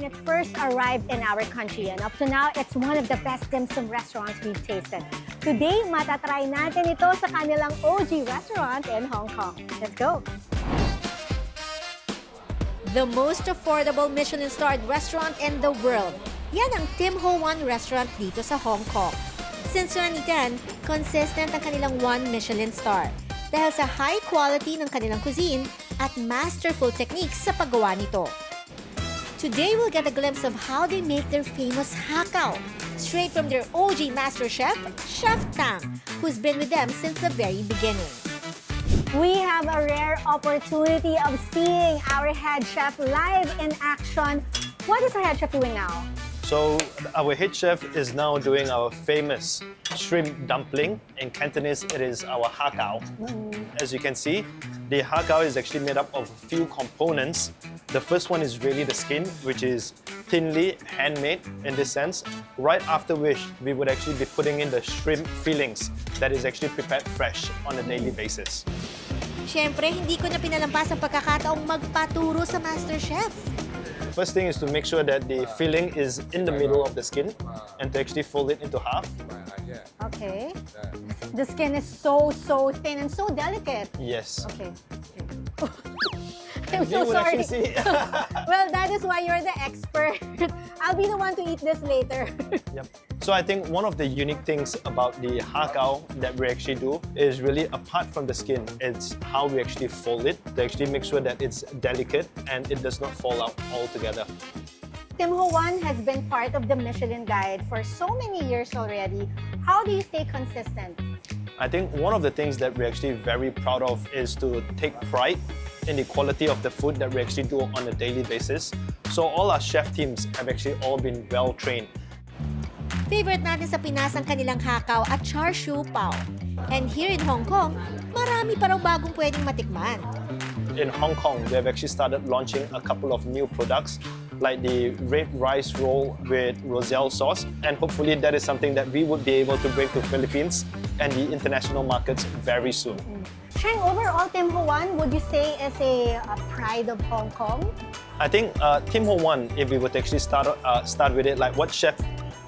when it first arrived in our country. And up to now, it's one of the best dim sum restaurants we've tasted. Today, matatry natin ito sa kanilang OG restaurant in Hong Kong. Let's go! The most affordable Michelin-starred restaurant in the world. Yan ang Tim Ho Wan restaurant dito sa Hong Kong. Since 2010, consistent ang kanilang 1 Michelin star dahil sa high quality ng kanilang cuisine at masterful techniques sa paggawa nito. Today, we'll get a glimpse of how they make their famous hakao, straight from their OG master chef, Chef Tang, who's been with them since the very beginning. We have a rare opportunity of seeing our head chef live in action. What is our head chef doing now? So our head chef is now doing our famous shrimp dumpling. In Cantonese, it is our hakao. As you can see, the hakao is actually made up of a few components. The first one is really the skin, which is thinly handmade in this sense. Right after which, we would actually be putting in the shrimp fillings that is actually prepared fresh on a daily basis. Siyempre, hindi ko na pinalampas ang pagkakataong magpaturo sa master chef. First thing is to make sure that the filling is in the middle of the skin and to actually fold it into half. Okay. The skin is so thin and so delicate. Yes. Okay. I'm so You would sorry. actually see. Well, that is why you're the expert. I'll be the one to eat this later. Yep. So I think one of the unique things about the hakao that we actually do is really apart from the skin, it's how we actually fold it to actually make sure that it's delicate and it does not fall out altogether. Tim Ho Wan has been part of the Michelin Guide for so many years already. How do you stay consistent? I think one of the things that we're actually very proud of is to take pride in the quality of the food that we actually do on a daily basis. So all our chef teams have actually all been well trained. Favorite natin sa Pinas ang kanilang hakao at char siu pao. And here in Hong Kong, marami pa raw bagong pwedeng matikman. In Hong Kong, we have actually started launching a couple of new products like the red rice roll with roselle sauce, and hopefully that is something that we would be able to bring to Philippines and the international markets very soon. Sheng, overall, Tim Ho Wan, would you say is a pride of Hong Kong? I think Tim Ho Wan, if we were to actually start with it, like what Chef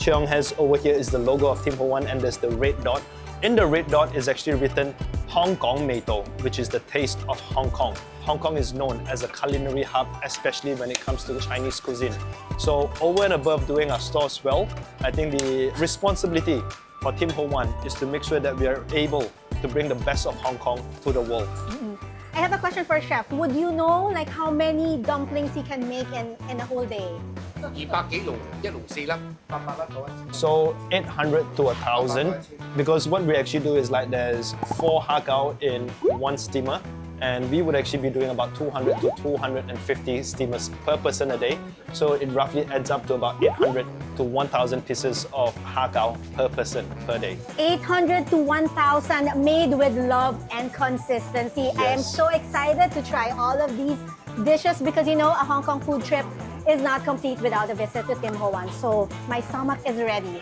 Cheong has over here is the logo of Tim Ho Wan, and there's the red dot. In the red dot is actually written Hong Kong Meito, which is the taste of Hong Kong. Hong Kong is known as a culinary hub, especially when it comes to Chinese cuisine. So over and above doing our stores well, I think the responsibility for Tim Ho Wan is to make sure that we are able to bring the best of Hong Kong to the world. I have a question for Chef. Would you know like how many dumplings he can make in a whole day? 200幾籠，一籠4粒，800粒到1,000。 So 800 to 1,000, because what we actually do is like there's 4 hakao in 1 steamer, and we would actually be doing about 200 to 250 steamers per person a day. So it roughly adds up to about 800 to 1,000 pieces of hakao per person per day. 800 to 1,000 made with love and consistency. I am Yes. so excited to try all of these dishes because you know a Hong Kong food trip is not complete without a visit to Tim Ho Wan. So my stomach is ready.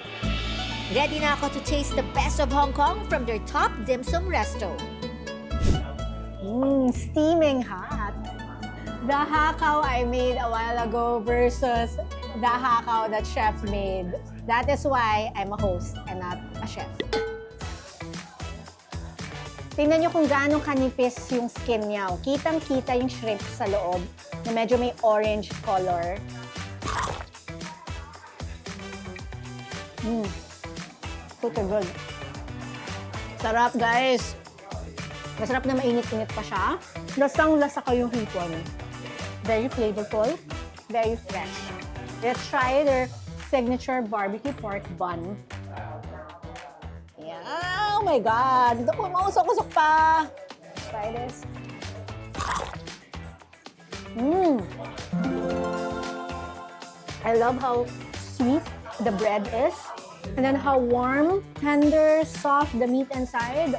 Ready na ako to taste the best of Hong Kong from their top dim sum resto. Steaming hot. The hakao I made a while ago versus the hakao that Chef made. That is why I'm a host and not a chef. Tingnan nyo kung gaano kanipis yung skin niya. Kitang-kita yung shrimp sa loob na medyo may orange color. Super good. Sarap, guys. Masarap na mainit-init pa siya. Lasang-lasa kayong hipon. Very flavorful, very fresh. Let's try their signature barbecue pork bun. Yeah, oh my God! Ito po, mausok-usok pa! Let's try this. I love how sweet the bread is. And then how warm, tender, soft the meat inside.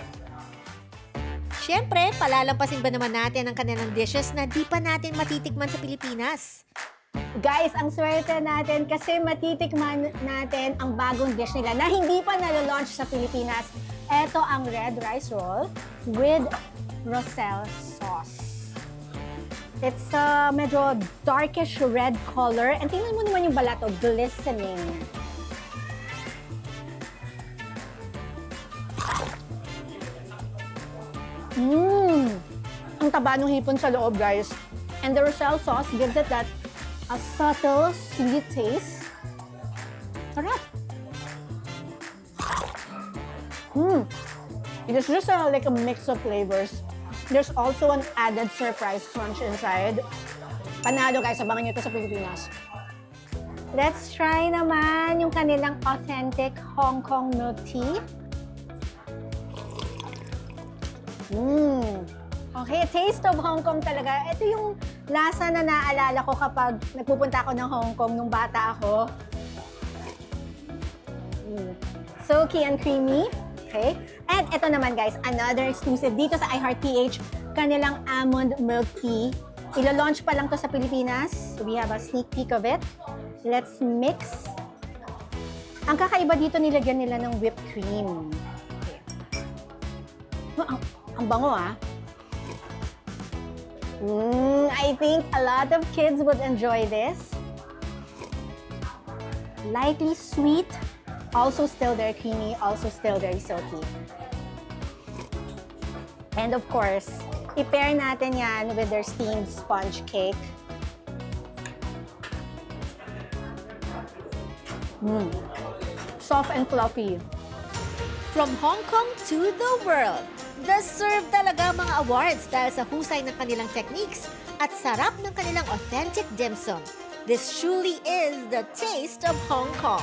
Siyempre, palalampasin ba naman natin ang kanilang dishes na di pa natin matitikman sa Pilipinas? Guys, ang swerte natin kasi matitikman natin ang bagong dish nila na hindi pa nalalaunch sa Pilipinas. Ito ang red rice roll with roselle sauce. It's medyo darkish red color. And tingnan mo naman yung balat, glistening. Ang taba ng hipon sa loob, guys. And the Rochelle sauce gives it that a subtle, sweet taste. Sarap. It is just like a mix of flavors. There's also an added surprise crunch inside. Panalo, guys. Abangan nyo ito sa Pilipinas. Let's try naman yung kanilang authentic Hong Kong milk tea. Okay, taste of Hong Kong talaga. Ito yung lasa na naalala ko kapag nagpupunta ako ng Hong Kong nung bata ako. Silky and creamy. Okay? And ito naman, guys, another exclusive dito sa iHeartPH, kanilang almond milk tea. Ilo-launch pa lang to sa Pilipinas. So we have a sneak peek of it. Let's mix. Ang kakaiba dito, nilagyan nila ng whipped cream. Okay. Ang bango, ah. I think a lot of kids would enjoy this. Lightly sweet, also still very creamy, also still very silky. And of course, i-pair natin yan with their steamed sponge cake. Soft and fluffy. From Hong Kong to the world, deserve talaga mga awards dahil sa husay ng kanilang techniques at sarap ng kanilang authentic dim sum. This truly is the taste of Hong Kong.